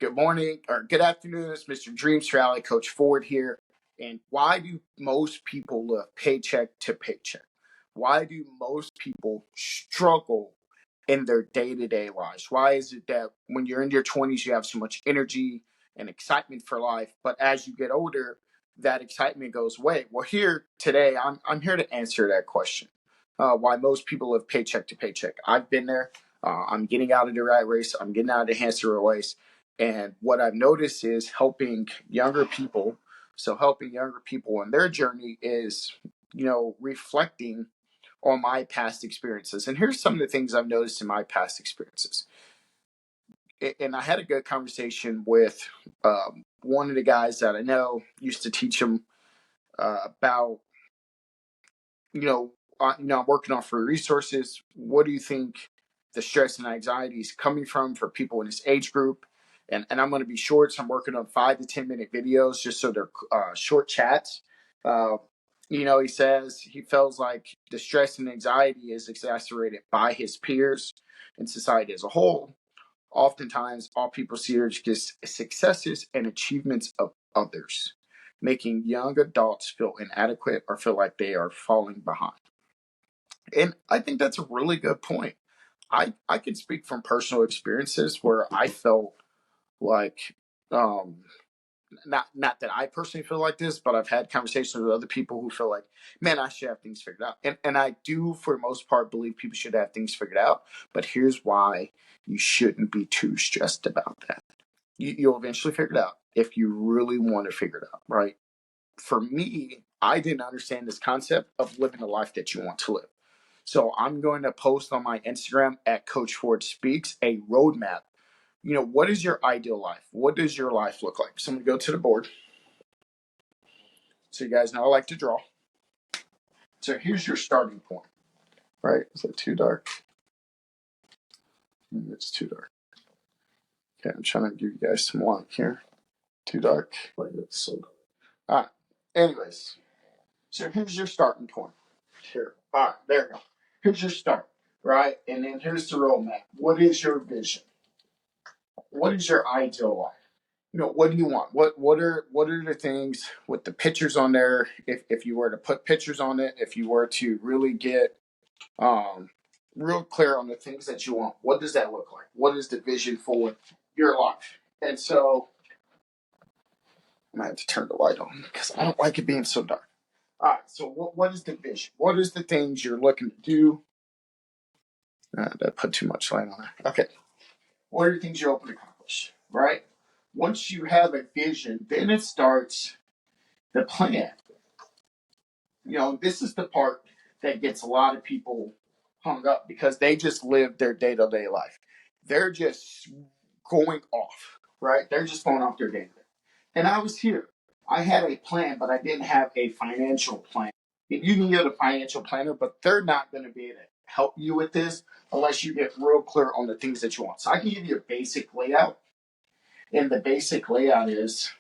Good morning or good afternoon. It's Mr.Dreams Rally, Coach Ford here. And why do most people live paycheck to paycheck? Why do most people struggle in their day-to-day lives? Why is it that when you're in your 20s, you have so much energy and excitement for life, but as you get older, that excitement goes away? Well, here today, I'm here to answer that question. Why most people live paycheck to paycheck. I've been there. I'm getting out of the rat race. I'm getting out of the hamster race. And what I've noticed is helping younger people. So helping younger people in their journey is, reflecting on my past experiences. And here's some of the things I've noticed in my past experiences. And I had a good conversation with one of the guys that I know, used to teach him about, I'm working on free resources. What do you think the stress and anxiety is coming from for people in this age group? And I'm going to be short, so I'm working on 5 to 10 minute videos just so they're short chats. He says he feels like the stress and anxiety is exacerbated by his peers and society as a whole. Oftentimes, all people see are just successes and achievements of others, making young adults feel inadequate or feel like they are falling behind. And I think that's a really good point. I can speak from personal experiences where I felt like, not that I personally feel like this, but I've had conversations with other people who feel like, man, I should have things figured out. And I do, for the most part, believe people should have things figured out. But here's why you shouldn't be too stressed about that. You'll eventually figure it out if you really want to figure it out, right? For me, I didn't understand this concept of living the life that you want to live. So I'm going to post on my Instagram at Coach Ford Speaks a roadmap. What is your ideal life? What does your life look like? So I'm going to go to the board. So you guys know I like to draw. So here's your starting point, right? Is that too dark? It's too dark. Okay, I'm trying to give you guys some light here. Too dark. Like it's so dark. All right. Anyways, so here's your starting point. Here. All right, there you go. Here's your start, right? And then here's the roadmap. What is your vision? What is your ideal life? What do you want? What are the things with the pictures on there? If you were to put pictures on it, if you were to really get real clear on the things that you want, what does that look like? What is the vision for your life? And so I might have to turn the light on because I don't like it being so dark. All right, so what is the vision? What is the things you're looking to do? That put too much light on it. Okay. What are the things you're hoping to accomplish, right? Once you have a vision, then it starts the plan. This is the part that gets a lot of people hung up because they just live their day-to-day life. They're just going off, right? They're just going off their day-to-day. And I was here. I had a plan, but I didn't have a financial plan. You can get a financial planner, but they're not going to be able to help you with this unless you get real clear on the things that you want. So I can give you a basic layout. And the basic layout is,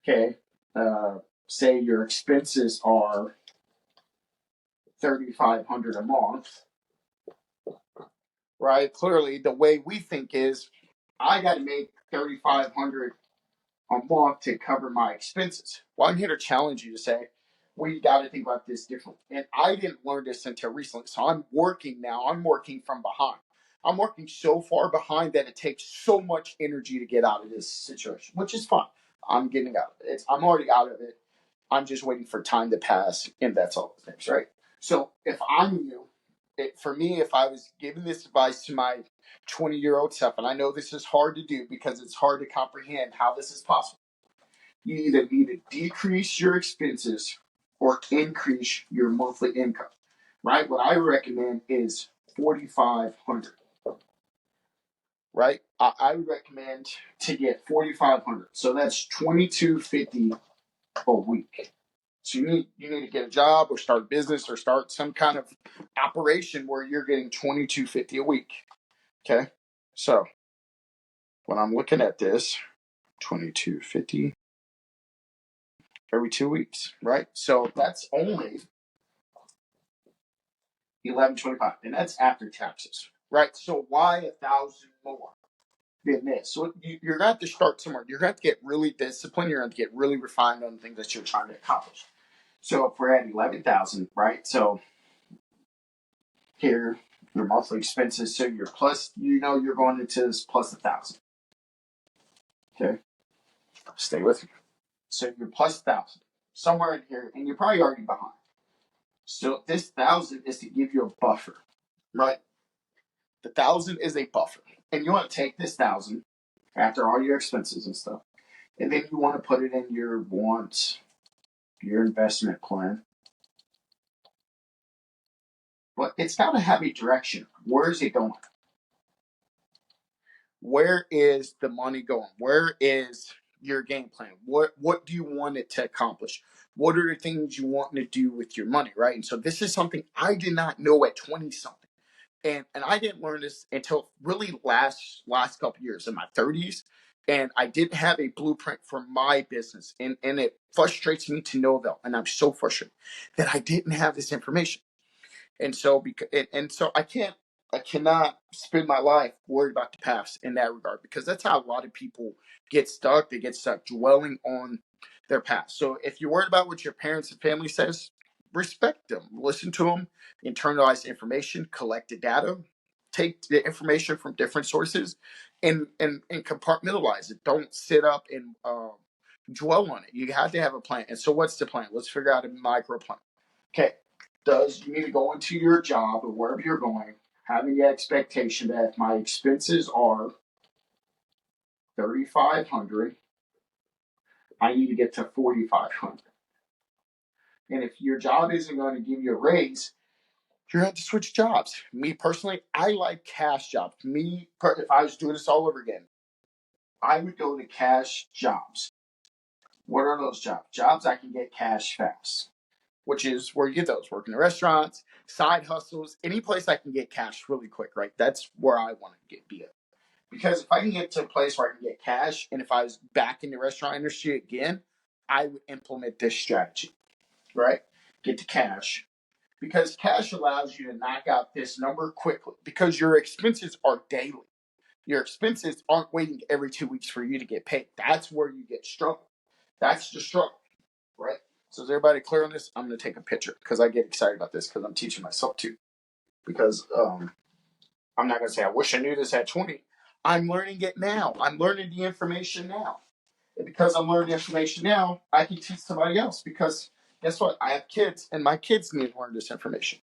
okay, say your expenses are $3,500 a month, right? Clearly, the way we think is, I got to make $3,500 a month to cover my expenses. Well, I'm here to challenge you to say, we got to think about this differently. And I didn't learn this until recently. So I'm working now. I'm working from behind. I'm working so far behind that it takes so much energy to get out of this situation, which is fine. I'm getting out of it. I'm already out of it. I'm just waiting for time to pass, and that's all the things, right? So if I'm you, for me, if I was giving this advice to my 20-year-old self, and I know this is hard to do because it's hard to comprehend how this is possible, you either need to decrease your expenses or increase your monthly income, right? What I recommend is 4,500, right? I would recommend to get 4,500. So that's 2,250 a week. So you need to get a job or start a business or start some kind of operation where you're getting 2,250 a week. Okay? So when I'm looking at this, 2,250 every 2 weeks, right? So that's only 1,125, and that's after taxes, right? So why 1,000 more? than this. So you're going to have to start somewhere. You're going to have to get really disciplined. You're going to have to get really refined on the things that you're trying to accomplish. So if we're at 11,000, right? So here, your monthly expenses. So you're plus, you're going into this plus 1,000. Okay, stay with me. So you're plus 1,000 somewhere in here, and you're probably already behind. So this 1,000 is to give you a buffer, right? The 1,000 is a buffer, and you want to take this 1,000 after all your expenses and stuff, and then you want to put it in your wants, your investment plan. But it's got to have a direction. Where is it going? Where is the money going? Where is your game plan? What do you want it to accomplish? What are the things you want to do with your money, right? And so this is something I did not know at 20 something. And I didn't learn this until really last couple years in my 30s. And I didn't have a blueprint for my business. And it frustrates me to no avail. And I'm so frustrated that I didn't have this information. And so so I cannot spend my life worried about the past in that regard, because that's how a lot of people get stuck. They get stuck dwelling on their past. So if you're worried about what your parents and family says, respect them, listen to them, internalize the information, collect the data, take the information from different sources, and compartmentalize it. Don't sit up and dwell on it. You have to have a plan. And so what's the plan? Let's figure out a micro plan. Okay, you need to go into your job or wherever you're going, having the expectation that if my expenses are 3,500, I need to get to 4,500. And if your job isn't going to give you a raise, you're going to have to switch jobs. Me personally, I like cash jobs. If I was doing this all over again, I would go to cash jobs. What are those jobs? Jobs I can get cash fast, which is where you get those. Working in restaurants, side hustles, any place I can get cash really quick, right? That's where I want to be at. Because if I can get to a place where I can get cash, and if I was back in the restaurant industry again, I would implement this strategy, right? Get to cash. Because cash allows you to knock out this number quickly, because your expenses are daily. Your expenses aren't waiting every 2 weeks for you to get paid. That's where you get struggle. That's the struggle, right? So is everybody clear on this? I'm going to take a picture because I get excited about this because I'm teaching myself too. Because I'm not going to say I wish I knew this at 20. I'm learning it now. I'm learning the information now. And because I'm learning the information now, I can teach somebody else. Because guess what? I have kids, and my kids need to learn this information.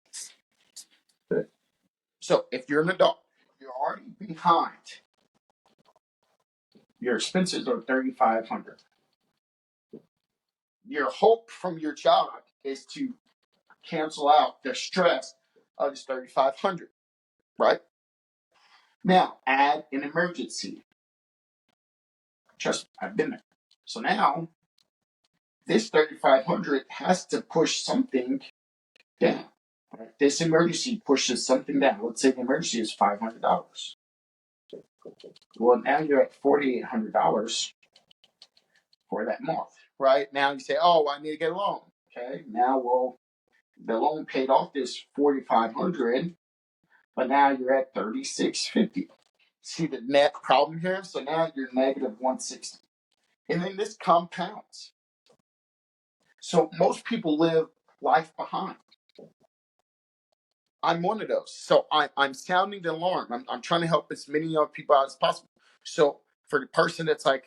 So if you're an adult, you're already behind. Your expenses are 3,500. Your hope from your job is to cancel out the stress of this 3,500, right? Now, add an emergency. Trust me, I've been there. So now, this 3,500 has to push something down. Right? This emergency pushes something down. Let's say the emergency is $500. Well, now you're at $4,800 for that month, right? Now you say, oh, I need to get a loan. Okay, now, well, the loan paid off this $4,500, but now you're at $3,650. See the net problem here? So now you're negative $160. And then this compounds. So most people live life behind. I'm one of those. So I'm sounding the alarm. I'm trying to help as many other people out as possible. So for the person that's like,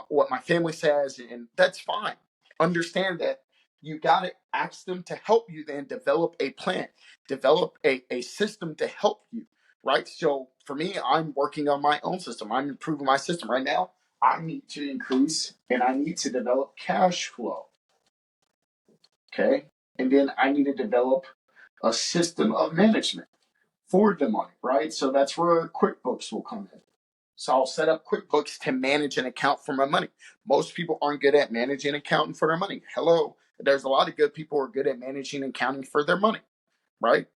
what my family says, and that's fine. Understand that you got to ask them to help you then develop a plan, develop a system to help you, right? So for me, I'm working on my own system. I'm improving my system right now. I need to increase and I need to develop cash flow. Okay. And then I need to develop a system of management for the money, right? So that's where QuickBooks will come in. So I'll set up QuickBooks to manage an account for my money. Most people aren't good at managing and accounting for their money. Hello. There's a lot of good people who are good at managing and accounting for their money, right?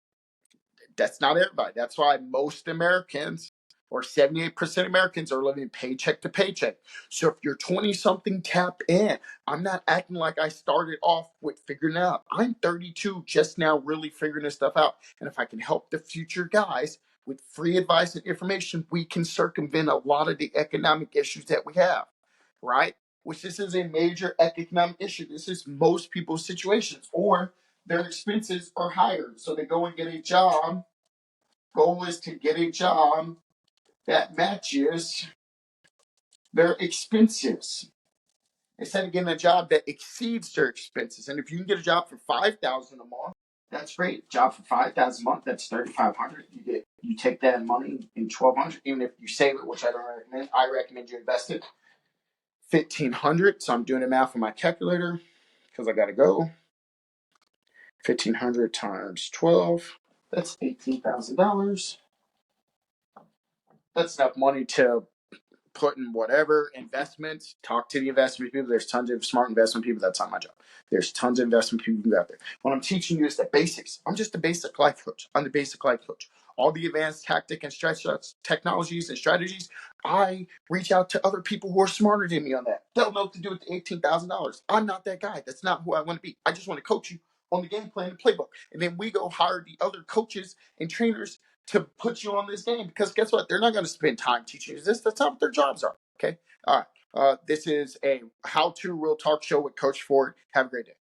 That's not everybody. That's why most Americans, or 78% Americans, are living paycheck to paycheck. So if you're 20 something, tap in. I'm not acting like I started off with figuring it out. I'm 32 just now really figuring this stuff out. And if I can help the future guys With free advice and information, we can circumvent a lot of the economic issues that we have, right? Which this is a major economic issue. This is most people's situations, or their expenses are higher. So they go and get a job. Goal is to get a job that matches their expenses instead of getting a job that exceeds their expenses. And if you can get a job for $5,000 a month, that's great. Job for $5,000 a month, that's $3,500. You take that money in $1,200. Even if you save it, which I don't recommend, I recommend you invest it $1,500. So I'm doing the math on my calculator because I got to go. 1,500 times 12. That's $18,000. That's enough money to put in whatever investments. Talk to the investment people. There's tons of smart investment people. That's not my job. There's tons of investment people out there. What I'm teaching you is the basics. I'm just a basic life coach. I'm the basic life coach. All the advanced tactic and technologies and strategies, I reach out to other people who are smarter than me on that. They'll know what to do with the $18,000. I'm not that guy. That's not who I want to be. I just want to coach you on the game plan and playbook. And then we go hire the other coaches and trainers to put you on this game, because guess what? They're not going to spend time teaching you this. That's not what their jobs are. Okay. All right. This is a how-to real talk show with Coach Ford. Have a great day.